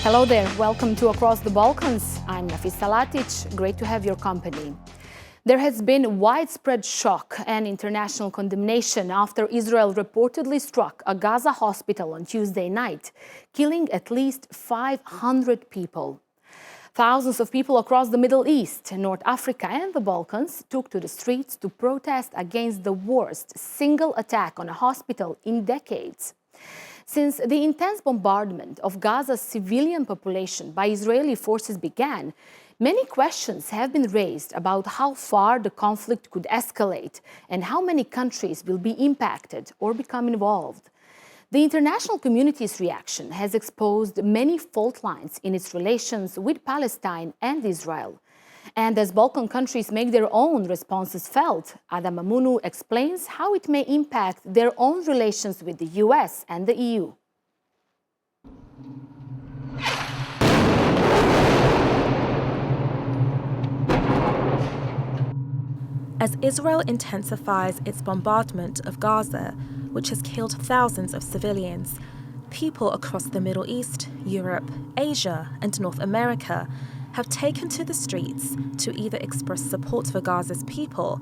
Hello there, welcome to Across the Balkans. I'm Nafisa Latic, great to have your company. There has been widespread shock and international condemnation after Israel reportedly struck a Gaza hospital on Tuesday night, killing at least 500 people. Thousands of people across the Middle East, North Africa and the Balkans took to the streets to protest against the worst single attack on a hospital in decades. Since the intense bombardment of Gaza's civilian population by Israeli forces began, many questions have been raised about how far the conflict could escalate and how many countries will be impacted or become involved. The international community's reaction has exposed many fault lines in its relations with Palestine and Israel. And as Balkan countries make their own responses felt, Adama Munu explains how it may impact their own relations with the US and the EU. As Israel intensifies its bombardment of Gaza, which has killed thousands of civilians, people across the Middle East, Europe, Asia, and North America have taken to the streets to either express support for Gaza's people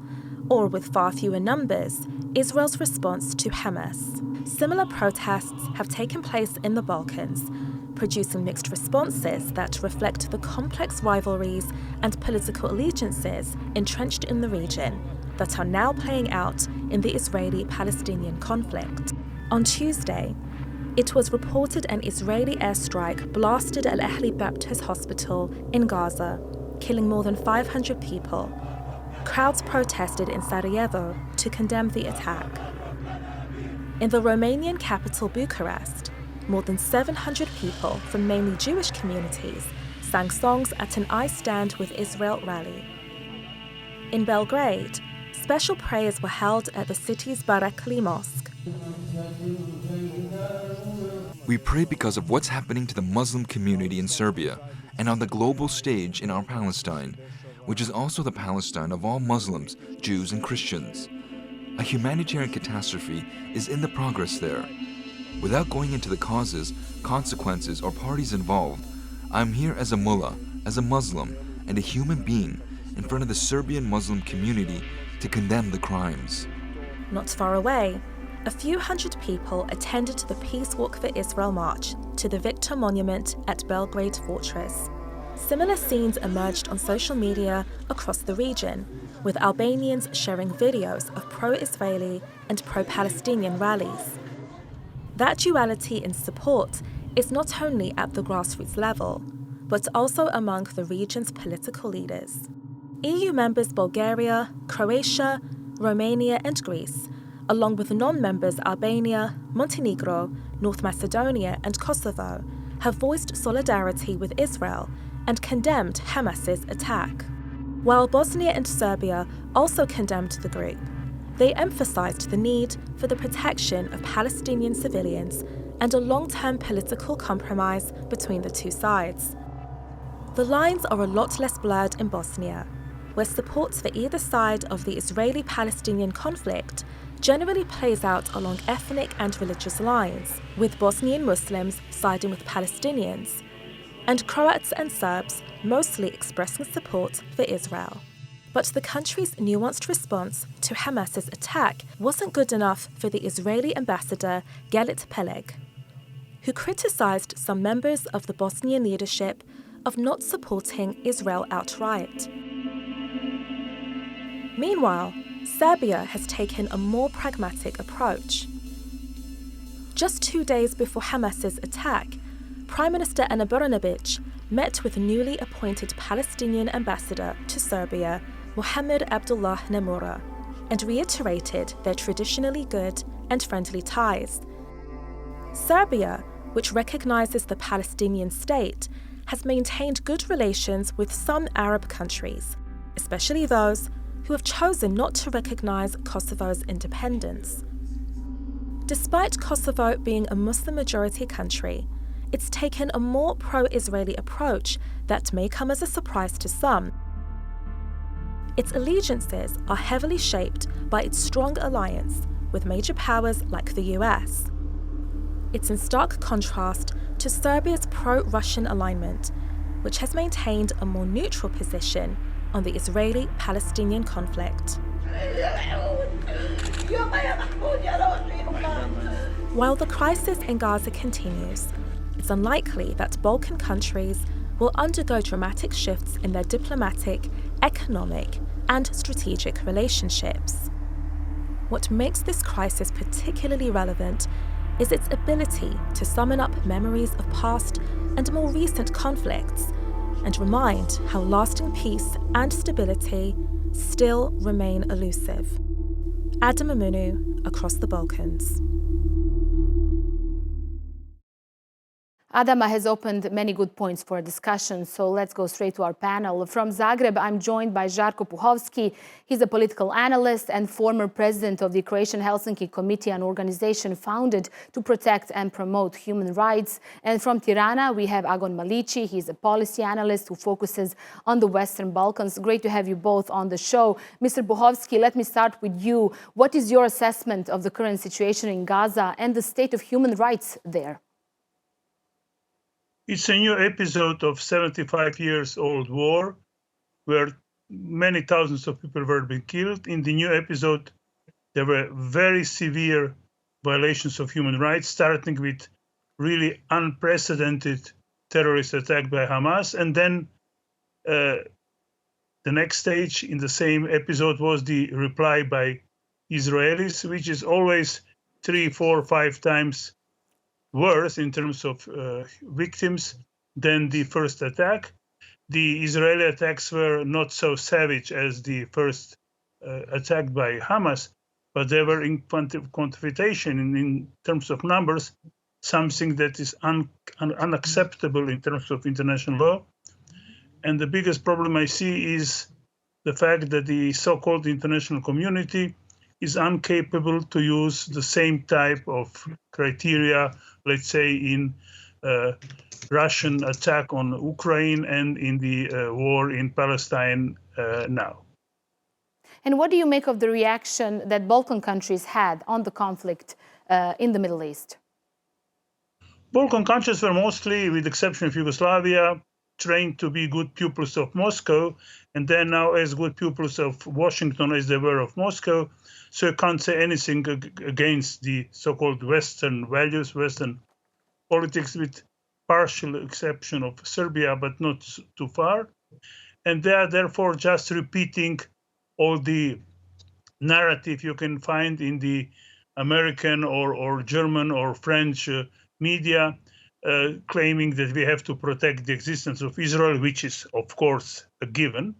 or, with far fewer numbers, Israel's response to Hamas. Similar protests have taken place in the Balkans, producing mixed responses that reflect the complex rivalries and political allegiances entrenched in the region that are now playing out in the Israeli-Palestinian conflict. On Tuesday, it was reported an Israeli airstrike blasted Al Ahli Baptist Hospital in Gaza, killing more than 500 people. Crowds protested in Sarajevo to condemn the attack. In the Romanian capital Bucharest, more than 700 people from mainly Jewish communities sang songs at an I Stand with Israel rally. In Belgrade, special prayers were held at the city's Barakli Mosque. We pray because of what's happening to the Muslim community in Serbia and on the global stage in our Palestine, which is also the Palestine of all Muslims, Jews, and Christians. A humanitarian catastrophe is in the progress there. Without going into the causes, consequences, or parties involved, I'm here as a mullah, as a Muslim, and a human being in front of the Serbian Muslim community to condemn the crimes. Not far away, a few hundred people attended the Peace Walk for Israel march to the Victor Monument at Belgrade Fortress. Similar scenes emerged on social media across the region, with Albanians sharing videos of pro-Israeli and pro-Palestinian rallies. That duality in support is not only at the grassroots level, but also among the region's political leaders. EU members Bulgaria, Croatia, Romania, and Greece, along with non-members Albania, Montenegro, North Macedonia, and Kosovo, have voiced solidarity with Israel and condemned Hamas's attack. While Bosnia and Serbia also condemned the group, they emphasized the need for the protection of Palestinian civilians and a long-term political compromise between the two sides. The lines are a lot less blurred in Bosnia, where support for either side of the Israeli-Palestinian conflict generally plays out along ethnic and religious lines, with Bosnian Muslims siding with Palestinians, and Croats and Serbs mostly expressing support for Israel. But the country's nuanced response to Hamas's attack wasn't good enough for the Israeli ambassador Galit Peleg, who criticized some members of the Bosnian leadership of not supporting Israel outright. Meanwhile, Serbia has taken a more pragmatic approach. Just 2 days before Hamas's attack, Prime Minister Ana Brnabić met with newly appointed Palestinian ambassador to Serbia, Mohammed Abdullah Nemura, and reiterated their traditionally good and friendly ties. Serbia, which recognizes the Palestinian state, has maintained good relations with some Arab countries, especially those who have chosen not to recognize Kosovo's independence. Despite Kosovo being a Muslim-majority country, it's taken a more pro-Israeli approach that may come as a surprise to some. Its allegiances are heavily shaped by its strong alliance with major powers like the US. It's in stark contrast to Serbia's pro-Russian alignment, which has maintained a more neutral position on the Israeli-Palestinian conflict. While the crisis in Gaza continues, it's unlikely that Balkan countries will undergo dramatic shifts in their diplomatic, economic, and strategic relationships. What makes this crisis particularly relevant is its ability to summon up memories of past and more recent conflicts and remind how lasting peace and stability still remain elusive. Adama Munu, Across the Balkans. Adama has opened many good points for discussion, so let's go straight to our panel. From Zagreb, I'm joined by Žarko Puhovski. He's a political analyst and former president of the Croatian Helsinki Committee, an organization founded to protect and promote human rights. And from Tirana, we have Agon Malici. He's a policy analyst who focuses on the Western Balkans. Great to have you both on the show. Mr. Puhovski, let me start with you. What is your assessment of the current situation in Gaza and the state of human rights there? It's a new episode of 75 years old war where many thousands of people were being killed. In the new episode, there were very severe violations of human rights, starting with really unprecedented terrorist attack by Hamas. And then the next stage in the same episode was the reply by Israelis, which is always 3, 4, 5 times worse in terms of victims than the first attack. The Israeli attacks were not so savage as the first attack by Hamas, but they were in quantification in terms of numbers, something that is unacceptable in terms of international law. And the biggest problem I see is the fact that the so-called international community is incapable to use the same type of criteria, let's say, in Russian attack on Ukraine and in the war in Palestine now. And what do you make of the reaction that Balkan countries had on the conflict in the Middle East? Balkan countries were mostly, with the exception of Yugoslavia, trained to be good pupils of Moscow, and they're now as good pupils of Washington as they were of Moscow. So you can't say anything against the so-called Western values, Western politics, with partial exception of Serbia, but not too far. And they are therefore just repeating all the narrative you can find in the American or German or French media, claiming that we have to protect the existence of Israel, which is, of course, a given.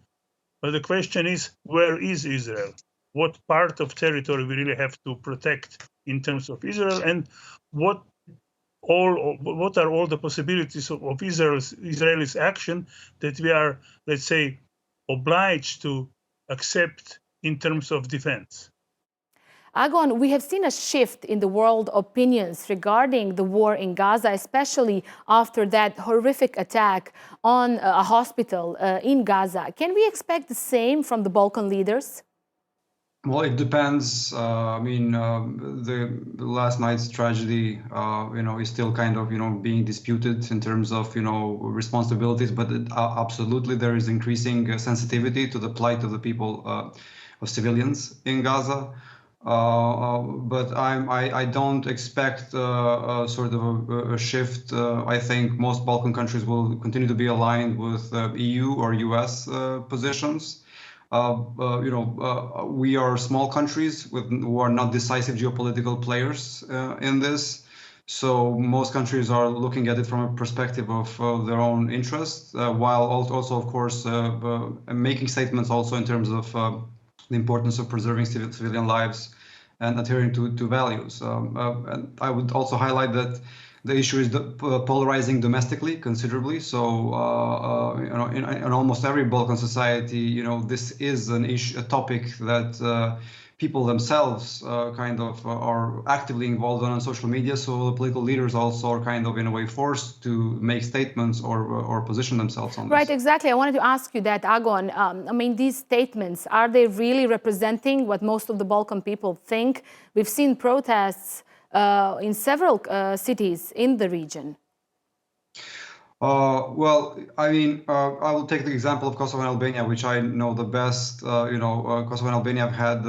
But the question is, where is Israel? What part of territory we really have to protect in terms of Israel, and what are all the possibilities of Israel's action that we are, let's say, obliged to accept in terms of defense? Agon, we have seen a shift in the world opinions regarding the war in Gaza, especially after that horrific attack on a hospital in Gaza. Can we expect the same from the Balkan leaders? Well, it depends. The last night's tragedy, is still kind of, being disputed in terms of, responsibilities. But absolutely, there is increasing sensitivity to the plight of the people, of civilians in Gaza. But I don't expect sort of a shift. I think most Balkan countries will continue to be aligned with EU or US positions. We are small countries who are not decisive geopolitical players in this. So most countries are looking at it from a perspective of their own interests, while also, of course, making statements also in terms of the importance of preserving civilian lives and adhering to values. And I would also highlight that the issue is polarizing domestically considerably. So, in almost every Balkan society, this is a topic that people themselves kind of are actively involved on social media. So the political leaders also are kind of, in a way, forced to make statements or position themselves on this. Right, exactly. I wanted to ask you that, Agon. These statements, are they really representing what most of the Balkan people think? We've seen protests in several cities in the region. Well, I mean, I will take the example of Kosovo and Albania, which I know the best. Kosovo and Albania have had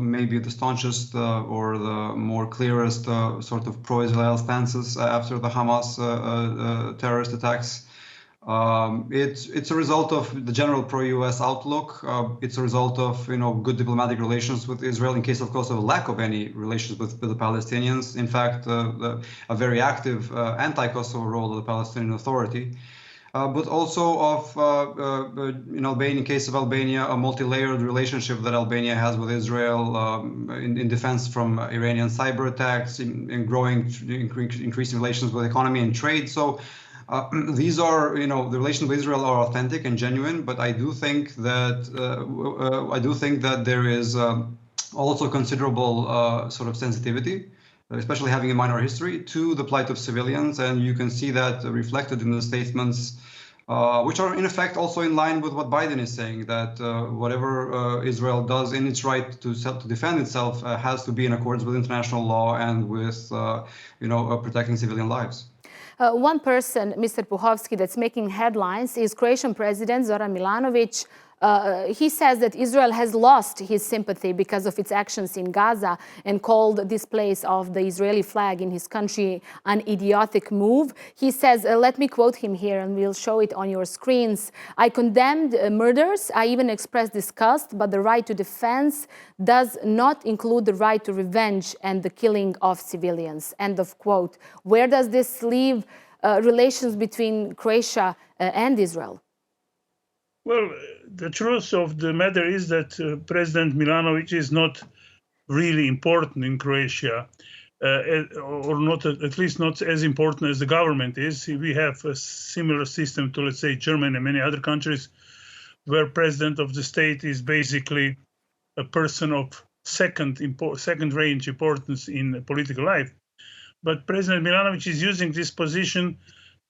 maybe the staunchest or the more clearest sort of pro-Israel stances after the Hamas terrorist attacks. It's a result of the general pro-US outlook. It's a result of good diplomatic relations with Israel. In case of Kosovo, lack of any relations with the Palestinians. In fact, a very active anti-Kosovo role of the Palestinian Authority. But also of in Albania, in case of Albania, a multi-layered relationship that Albania has with Israel in defense from Iranian cyber attacks, in increasing relations with economy and trade. So. These are, the relations with Israel are authentic and genuine, but I do think that there is also considerable sort of sensitivity, especially having in mind our history, to the plight of civilians, and you can see that reflected in the statements, which are in effect also in line with what Biden is saying, that whatever Israel does in its right to defend itself has to be in accordance with international law and with, protecting civilian lives. One person, Mr. Puhovski, that's making headlines is Croatian President Zoran Milanovic. He says that Israel has lost his sympathy because of its actions in Gaza and called displays of the Israeli flag in his country an idiotic move. He says, let me quote him here and we'll show it on your screens. I condemned murders. I even expressed disgust, but the right to defense does not include the right to revenge and the killing of civilians. End of quote. Where does this leave relations between Croatia and Israel? Well, the truth of the matter is that President Milanovic is not really important in Croatia, or not, at least not as important as the government is. We have a similar system to, let's say, Germany and many other countries, where president of the state is basically a person of second-range importance in political life. But President Milanovic is using this position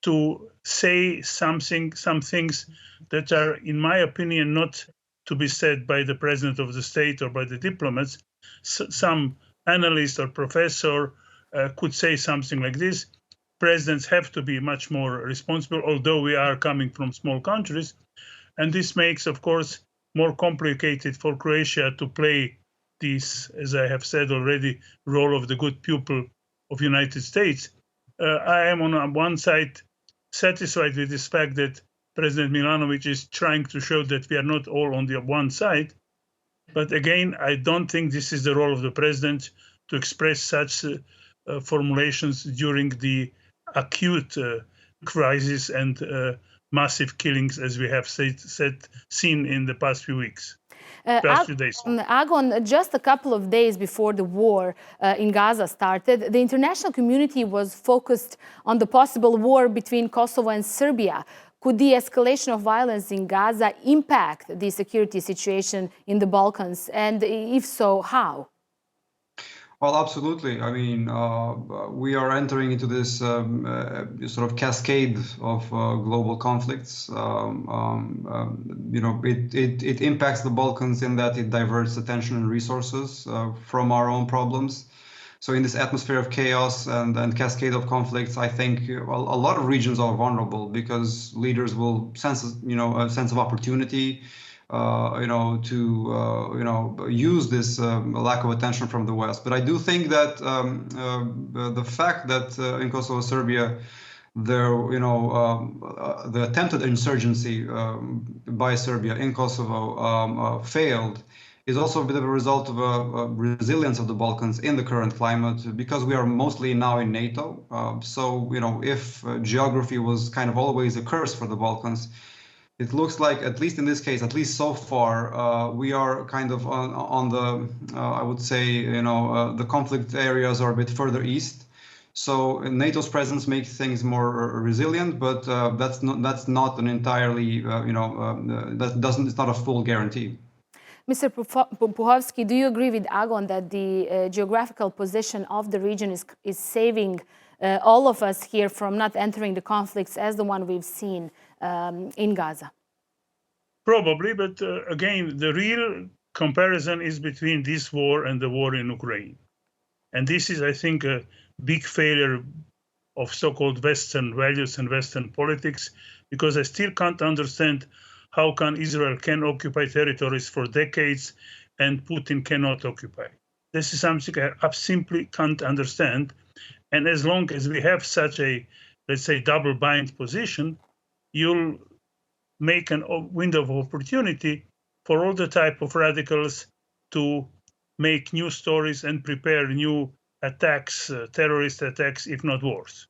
to say some things that are, in my opinion, not to be said by the president of the state or by the diplomats. Some analyst or professor could say something like this. Presidents have to be much more responsible, although we are coming from small countries. And this makes, of course, more complicated for Croatia to play this, as I have said already, role of the good pupil of United States. I am on one side satisfied with this fact that President Milanovic is trying to show that we are not all on the one side. But again, I don't think this is the role of the president to express such formulations during the acute crisis and massive killings as we have seen in the past few weeks. Few days. Agon, just a couple of days before the war in Gaza started, the international community was focused on the possible war between Kosovo and Serbia. Could the escalation of violence in Gaza impact the security situation in the Balkans? And if so, how? Well, absolutely. I mean, we are entering into this sort of cascade of global conflicts. It impacts the Balkans in that it diverts attention and resources from our own problems. So in this atmosphere of chaos and cascade of conflicts, I think a lot of regions are vulnerable because leaders will sense, a sense of opportunity, to use this lack of attention from the West. But I do think that the fact that in Kosovo, Serbia, the attempted insurgency by Serbia in Kosovo failed is also a bit of a result of a resilience of the Balkans in the current climate, because we are mostly now in NATO. So, if geography was kind of always a curse for the Balkans, it looks like, at least in this case, at least so far, we are kind of on the, I would say, the conflict areas are a bit further east. So NATO's presence makes things more resilient, but that's not an entirely, it's not a full guarantee. Mr. Puhovski, do you agree with Agon that the geographical position of the region is saving all of us here from not entering the conflicts as the one we've seen in Gaza? Probably, but again, the real comparison is between this war and the war in Ukraine. And this is, I think, a big failure of so-called Western values and Western politics, because I still can't understand how can Israel can occupy territories for decades and Putin cannot occupy. This is something I simply can't understand. And as long as we have such a, let's say, double bind position, you'll make a window of opportunity for all the type of radicals to make new stories and prepare new attacks, terrorist attacks, if not wars.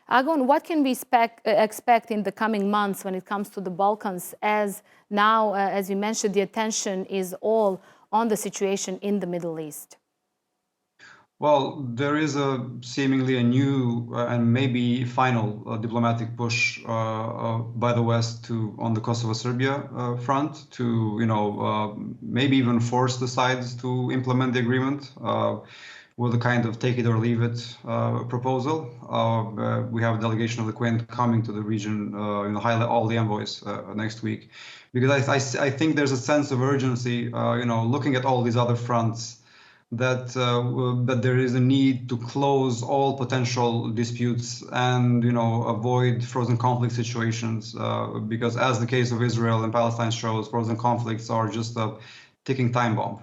Agon, what can we expect in the coming months when it comes to the Balkans, as now, as you mentioned, the attention is all on the situation in the Middle East? Well, there is seemingly a new and maybe final diplomatic push by the West on the Kosovo-Serbia front to, maybe even force the sides to implement the agreement with a kind of take it or leave it proposal. We have a delegation of the Quint coming to the region, highlight all the envoys next week, because I think there's a sense of urgency, looking at all these other fronts, that there is a need to close all potential disputes and avoid frozen conflict situations, because as the case of Israel and Palestine shows, frozen conflicts are just a ticking time bomb.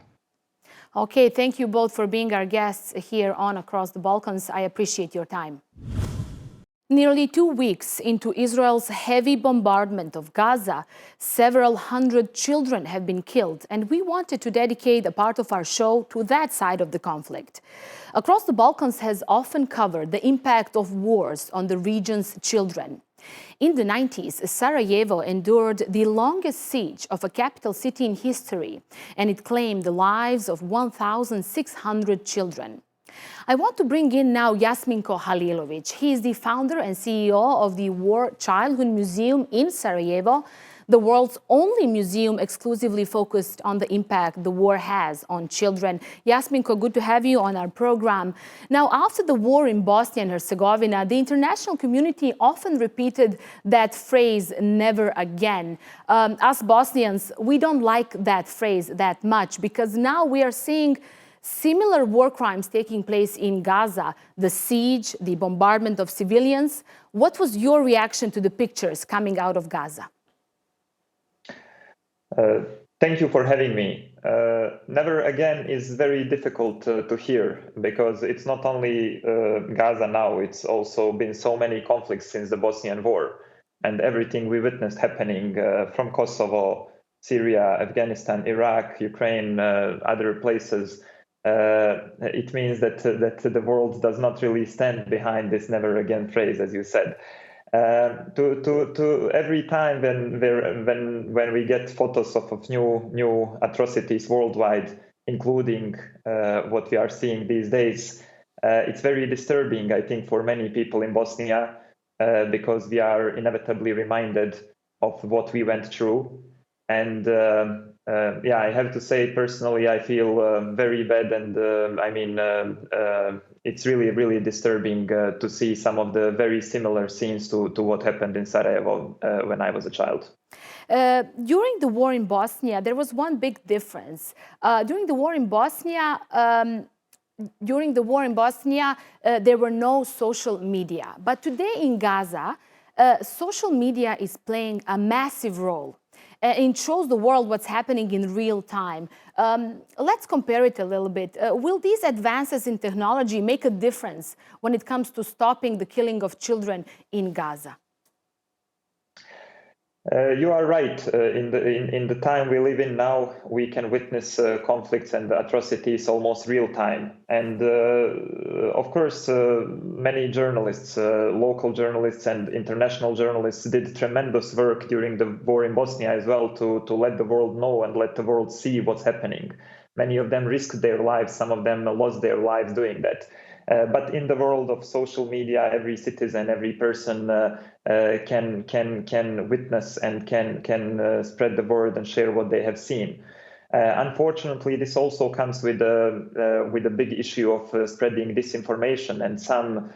Okay, thank you both for being our guests here on Across the Balkans. I appreciate your time. Nearly 2 weeks into Israel's heavy bombardment of Gaza, several hundred children have been killed, and we wanted to dedicate a part of our show to that side of the conflict. Across the Balkans has often covered the impact of wars on the region's children. In the 90s, Sarajevo endured the longest siege of a capital city in history, and it claimed the lives of 1,600 children. I want to bring in now Jasminko Halilovic. He is the founder and CEO of the War Childhood Museum in Sarajevo, the world's only museum exclusively focused on the impact the war has on children. Jasminko, good to have you on our program. Now, after the war in Bosnia and Herzegovina, the international community often repeated that phrase, never again. Us Bosnians, we don't like that phrase that much, because now we are seeing similar war crimes taking place in Gaza, the siege, the bombardment of civilians. What was your reaction to the pictures coming out of Gaza? Thank you for having me. Never again is very difficult to hear, because it's not only Gaza now, it's also been so many conflicts since the Bosnian War, and everything we witnessed happening from Kosovo, Syria, Afghanistan, Iraq, Ukraine, other places. It means that the world does not really stand behind this never again phrase, as you said. To every time when we get photos of new atrocities worldwide, including what we are seeing these days, it's very disturbing, I think, for many people in Bosnia, because we are inevitably reminded of what we went through. And I have to say, personally, I feel very bad, and it's really, really disturbing to see some of the very similar scenes to what happened in Sarajevo when I was a child. During the war in Bosnia, there was one big difference. During the war in Bosnia, there were no social media. But today in Gaza, social media is playing a massive role. It shows the world what's happening in real time. Let's compare it a little bit. Will these advances in technology make a difference when it comes to stopping the killing of children in Gaza? You are right. In the time we live in now, we can witness conflicts and atrocities almost real time. And of course, many journalists, local journalists and international journalists, did tremendous work during the war in Bosnia as well to let the world know and let the world see what's happening. Many of them risked their lives. Some of them lost their lives doing that. But in the world of social media, every citizen, every person can witness and can spread the word and share what they have seen. Unfortunately, this also comes with a big issue of spreading disinformation, and some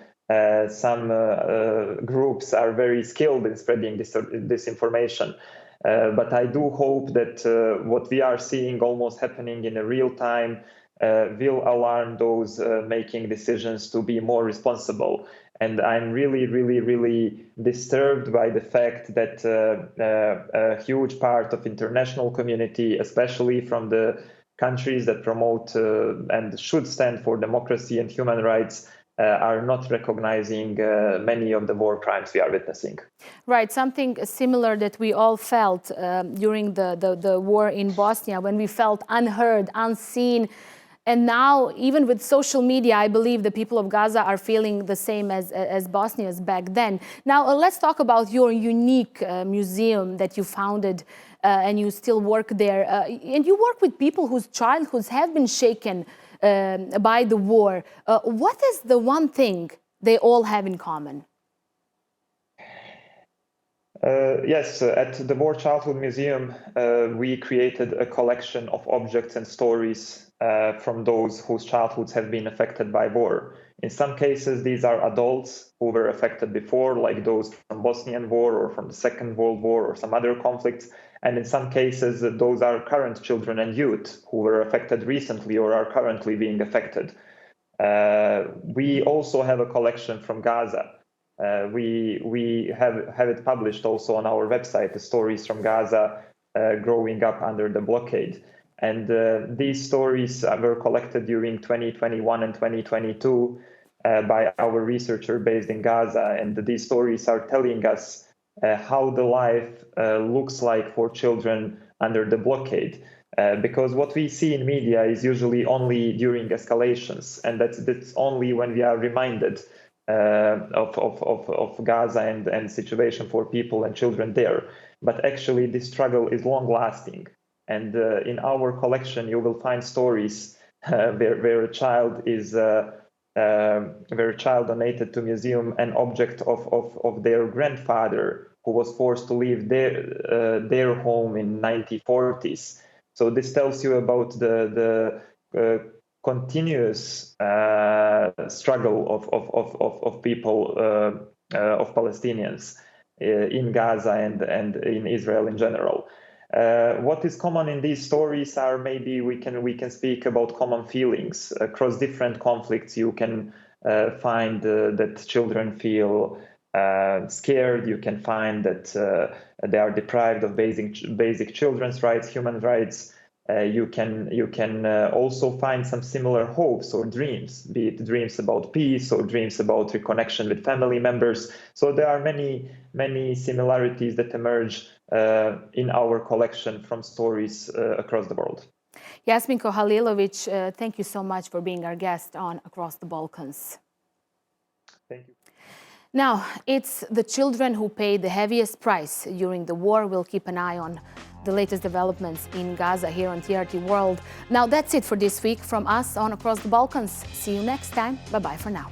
groups are very skilled in spreading disinformation. But I do hope that what we are seeing almost happening in a real time will alarm those making decisions to be more responsible. And I'm really disturbed by the fact that a huge part of international community, especially from the countries that promote and should stand for democracy and human rights, are not recognizing many of the war crimes we are witnessing. Right, something similar that we all felt during the war in Bosnia, when we felt unheard, unseen. And now, even with social media, I believe the people of Gaza are feeling the same as Bosnians back then. Now, let's talk about your unique museum that you founded and you still work there. And you work with people whose childhoods have been shaken by the war. What is the one thing they all have in common? Yes, at the War Childhood Museum, we created a collection of objects and stories from those whose childhoods have been affected by war. In some cases, these are adults who were affected before, like those from Bosnian War or from the Second World War or some other conflicts. And in some cases, those are current children and youth who were affected recently or are currently being affected. We also have a collection from Gaza. We have it published also on our website, the stories from Gaza growing up under the blockade. And these stories were collected during 2021 and 2022 by our researcher based in Gaza. And these stories are telling us how the life looks like for children under the blockade. Because what we see in media is usually only during escalations. And that's only when we are reminded of Gaza and situation for people and children there. But actually, this struggle is long-lasting. And in our collection, you will find stories where a child is where a child donated to museum an object of their grandfather who was forced to leave their home in 1940s. So this tells you about the continuous struggle of people, of Palestinians in Gaza and in Israel in general. What is common in these stories are maybe we can speak about common feelings across different conflicts. You can find that children feel scared. You can find that they are deprived of basic children's rights, human rights. You can also find some similar hopes or dreams, be it dreams about peace or dreams about reconnection with family members. So there are many similarities that emerge in our collection from stories across the world. Jasminko Halilovic, thank you so much for being our guest on Across the Balkans. Thank you. Now, it's the children who paid the heaviest price during the war. We'll keep an eye on the latest developments in Gaza here on TRT World. Now, that's it for this week from us on Across the Balkans. See you next time. Bye-bye for now.